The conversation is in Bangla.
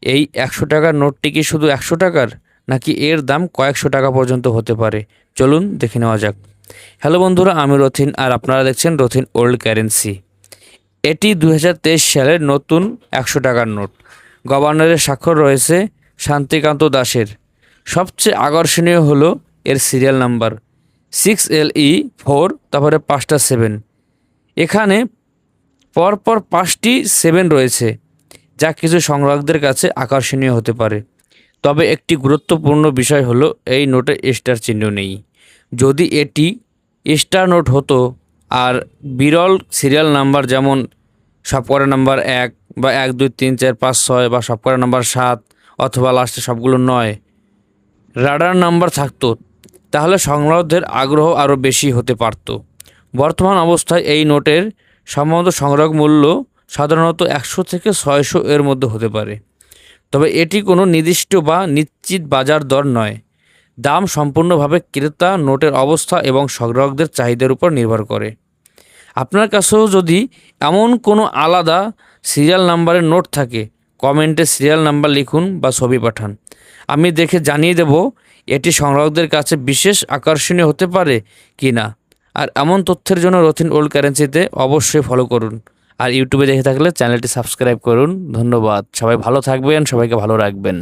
এই ১০০ টাকার নোটটি কি শুধু ১০০ টাকার, নাকি এর দাম কয়েকশো টাকা পর্যন্ত হতে পারে? চলুন দেখে নেওয়া যাক। হ্যালো বন্ধুরা, আমি রথিন আর আপনারা দেখছেন রথিন ওল্ড কারেন্সি। এটি ২০২৩ সালের নতুন ১০০ টাকার নোট। গভর্নরের স্বাক্ষর রয়েছে শান্তিকান্ত দাসের। সবচেয়ে আকর্ষণীয় হলো এর সিরিয়াল নাম্বার 6LE4, তারপরে 5টা 7। এখানে পরপর 5টি 7 রয়েছে, যা কিছু সংগ্রাহকদের কাছে আকর্ষণীয় হতে পারে। তবে একটি গুরুত্বপূর্ণ বিষয় হলো এই নোটে স্টার চিহ্ন নেই। যদি এটি স্টার নোট হতো আর বিরল সিরিয়াল নাম্বার, যেমন সবকটা নাম্বার 1 বা 1 2 3 4 5 6 বা সবকটা নাম্বার 7 অথবা লাস্টে সবগুলো 9 রাডার নাম্বার থাকতো, তাহলে সংগ্রাহকদের আগ্রহ আরও বেশি হতে পারত। বর্তমান অবস্থায় এই নোটের সম্ভবত সংগ্রহ মূল্য সাধারণত 100 থেকে 600 এর মধ্যে হতে পারে। তবে এটি কোনো নির্দিষ্ট বা নিশ্চিত বাজার দর নয়। দাম সম্পূর্ণভাবে ক্রেতা, নোটের অবস্থা এবং সংগ্রাহকদের চাহিদার উপর নির্ভর করে। আপনার কাছেও যদি এমন কোনো আলাদা সিরিয়াল নাম্বারের নোট থাকে, কমেন্টে সিরিয়াল নাম্বার লিখুন বা ছবি পাঠান। আমি দেখে জানিয়ে দেব এটি সংগ্রাহকদের কাছে বিশেষ আকর্ষণীয় হতে পারে কি না। আর এমন তথ্যের জন্য রথিন ওল্ড কারেন্সিতে অবশ্যই ফলো করুন। আর ইউটিউবে দেখে থাকলে চ্যানেলটি সাবস্ক্রাইব করুন। ধন্যবাদ। সবাই ভালো থাকবেন, সবাইকে ভালো রাখবেন।